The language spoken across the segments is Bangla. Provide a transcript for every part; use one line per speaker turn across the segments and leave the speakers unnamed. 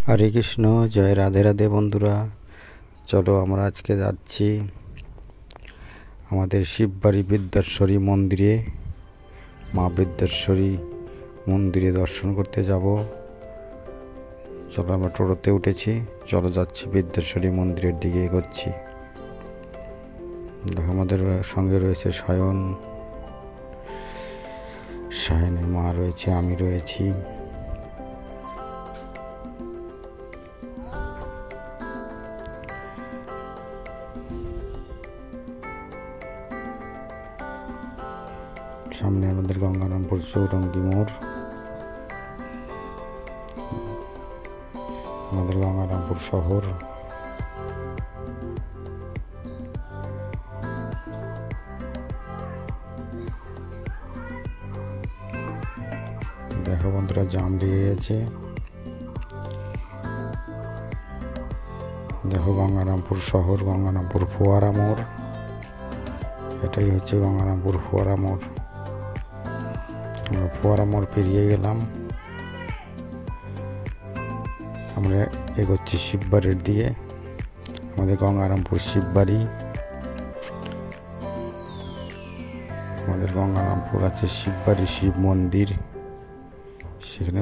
হরে কৃষ্ণ, জয় রাধে রাধে বন্ধুরা। চলো আমরা আজকে যাচ্ছি আমাদের শিববাড়ি বিদ্যেশ্বরী মন্দিরে, মা বিদ্যেশ্বরী মন্দিরে দর্শন করতে যাব। চলো আমরা টোটোতে উঠেছি, চলো যাচ্ছি বিদ্যেশ্বরী মন্দিরের দিকে এগোচ্ছি। দেখো আমাদের সঙ্গে রয়েছে সায়নের মা রয়েছে, আমি রয়েছি। সামনে আমাদের গঙ্গারামপুর চৌরঙ্গি মোড়, আমাদের গঙ্গারামপুর শহর। দেখো বন্ধুরা, জাম লেগে গেছে। দেখো গঙ্গারামপুর শহর, গঙ্গারামপুর ফোয়ারা মোড়, এটাই হচ্ছে গঙ্গারামপুর ফোয়ারা মোড়। আমরা ফোয়ারা মোড় পেরিয়ে গেলাম, আমরা এগোচ্ছি শিববাড়ির দিকে। আমাদের গঙ্গারামপুর শিববাড়ি, আমাদের গঙ্গারামপুর আছে শিববাড়ি শিব মন্দির। সেখানে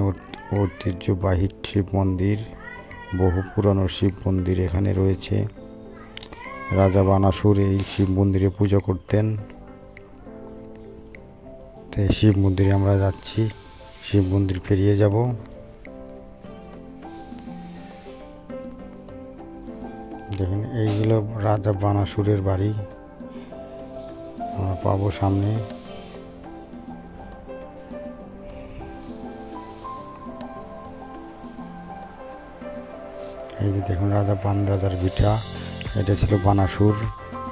ঐতিহ্যবাহী শিব মন্দির, বহু পুরানো শিব মন্দির এখানে রয়েছে। রাজা বানাসুর এই শিব মন্দিরে পুজো করতেন। তাই শিব মন্দিরে আমরা যাচ্ছি, শিব মন্দির পেরিয়ে যাব। দেখুন, এইগুলো রাজা বানাসুরের বাড়ি, আমরা পাবো সামনে। এই যে দেখুন, রাজা বানরাজার ভিটা, এটা ছিল বানাসুর।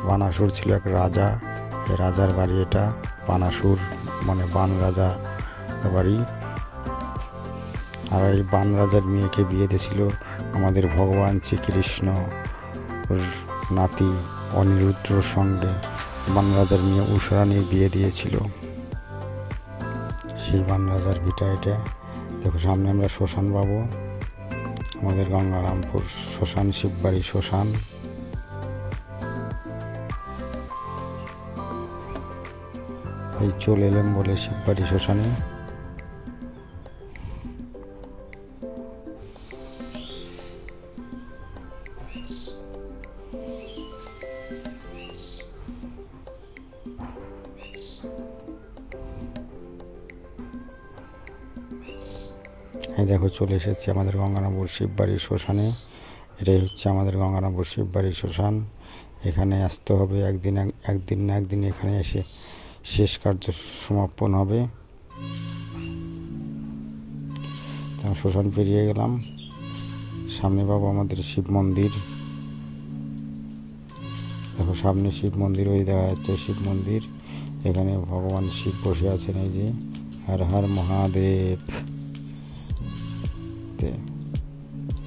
বানাসুর ছিল এক রাজা, এই রাজার বাড়ি এটা। বানাসুর মানে বান রাজার বাড়ি। আর এই বান রাজার মেয়েকে বিয়ে দিয়েছিল আমাদের ভগবান শ্রীকৃষ্ণ নাতি অনিরুদ্ধর সঙ্গে। বান রাজার মেয়ে উষারানীর বিয়ে দিয়েছিল, সেই বান রাজার ভিটা এটা। দেখো সামনে আমরা শ্মশান পাবো, আমাদের গঙ্গারামপুর শ্মশান, শিববাড়ি শ্মশান। এই চলে এলাম বলে শিববাড়ি শ্মশানে। এই দেখো চলে এসেছি আমাদের গঙ্গারামপুর শিববাড়ি শ্মশানে। এটাই হচ্ছে আমাদের গঙ্গারামপুর শিববাড়ি শ্মশান। এখানে আসতে হবে একদিন না একদিন এখানে এসে শেষ কার্য সমাপন হবে। শ্মশান পেরিয়ে গেলাম, সামনে পাবো আমাদের শিব মন্দির। দেখো সামনে শিব মন্দির, ওই দেখা যাচ্ছে শিব মন্দির। এখানে ভগবান শিব বসে আছেন, এই যে হর হর মহাদেব।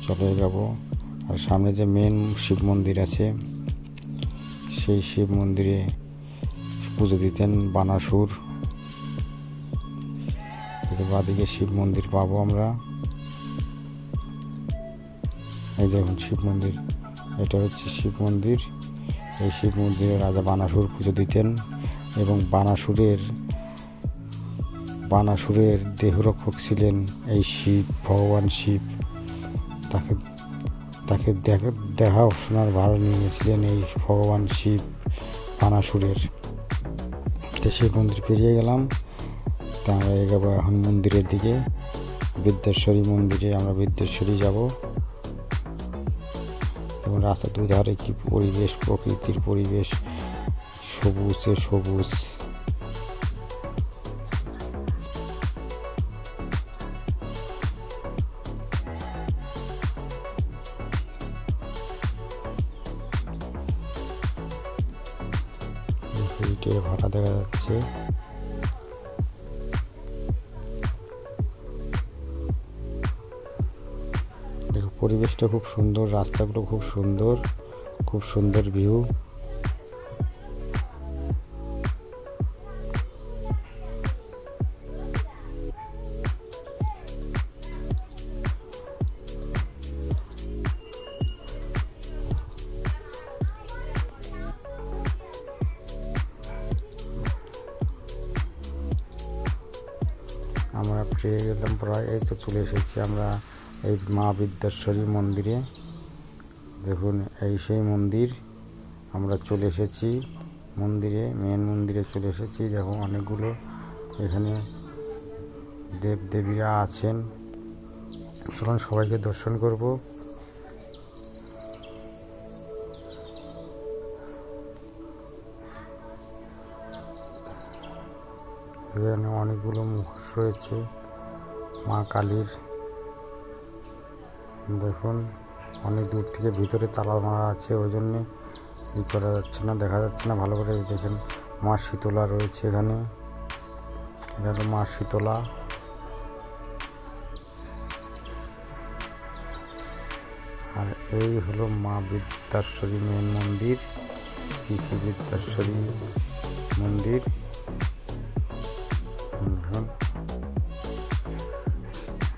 চলে যাব। আর সামনে যে মেন শিব মন্দির আছে, সেই শিব মন্দিরে পুজো দিতেন বানাসুর। এই যে বাদিকে শিব মন্দির পাবো আমরা। এই দেখুন শিব মন্দির, এটা হচ্ছে শিব মন্দির। এই শিব মন্দিরে রাজা বানাসুর পুজো দিতেন এবং বানাসুরের দেহরক্ষক ছিলেন এই শিব, ভগবান শিব। তাকে দেখাশোনার ভার নিয়েছিলেন এই ভগবান শিব বানাসুরের। তো শিব মন্দির পেরিয়ে গেলাম, তা আমরা এগোবো এখন মন্দিরের দিকে, বিদ্যেশ্বরী মন্দিরে। আমরা বিদ্যেশ্বরী যাব। এবং রাস্তার দুধারে কি পরিবেশ, প্রকৃতির পরিবেশ, সবুজে সবুজ। ইটের ভাটা দেখা যাচ্ছে। পরিবেশটা খুব সুন্দর, রাস্তাগুলো খুব সুন্দর, খুব সুন্দর ভিউ। পেয়ে গেলাম প্রায়। এই তো চলে এসেছি আমরা এই মা বিদ্যেশ্বরী মন্দিরে। দেখুন এই সেই মন্দির, আমরা চলে এসেছি মন্দিরে, মেন মন্দিরে চলে এসেছি। দেখো অনেকগুলো এখানে দেবদেবীরা আছেন। চলুন সবাইকে দর্শন করব। এখানে অনেকগুলো মুখোশ রয়েছে মা কালীর। দেখুন অনেক দূর থেকে ভিতরে তালা মারা আছে, ওই জন্যে ই করা যাচ্ছে না, দেখা যাচ্ছে না ভালো করে। দেখেন মা শীতলা রয়েছে এখানে, এটা হলো মা শীতলা। আর এই হলো মা বিদ্যেশ্বরী মেন মন্দির, শ্রী বিদ্যেশ্বরী মন্দির।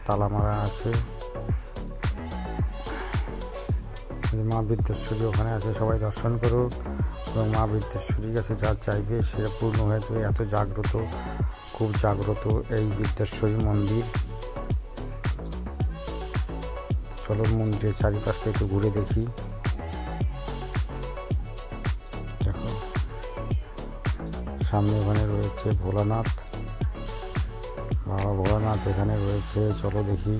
তালা মারা আছে, মা বিদ্যেশ্বরী ওখানে আছে, সবাই দর্শন করুক। এবং মা বিদ্যেশ্বরীর কাছে যা চাইবে সেটা পূর্ণ হয়ে যাবে। এত জাগ্রত, খুব জাগ্রত এই বিদ্যেশ্বরী মন্দির। চলো মন্দিরের চারিপাশটা একটু ঘুরে দেখি। দেখো সামনে ওখানে রয়েছে ভোলানাথ, বাবা ভোলানাথ এখানে রয়েছে। চলো দেখি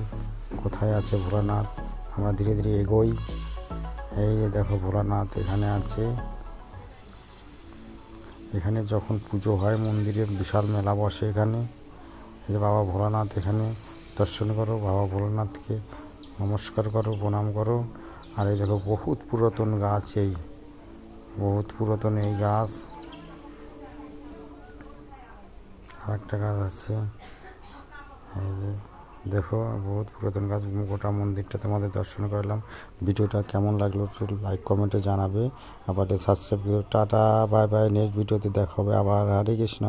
কোথায় আছে ভোলানাথ। আমরা ধীরে ধীরে এগোই। এই যে দেখো ভোলানাথ এখানে আছে। এখানে যখন পুজো হয় মন্দিরে বিশাল মেলা বসে এখানে। এই যে বাবা ভোলানাথ, এখানে দর্শন করো, বাবা ভোলানাথকে নমস্কার করো, প্রণাম করো। আর এই দেখো বহুত পুরাতন গাছ, এই বহুত পুরাতন এই গাছ। আর একটা গাছ আছে, এই যে দেখো বহুত পুরাতন গাছ। গোটা মন্দিরটা তোমাদের দর্শন করলাম। ভিডিওটা কেমন লাগলো একটু লাইক কমেন্টে জানাবে, আবার সাবস্ক্রাইব করো। টাটা বাই বাই, নেক্সট ভিডিওতে দেখা হবে আবার। হরে কৃষ্ণ।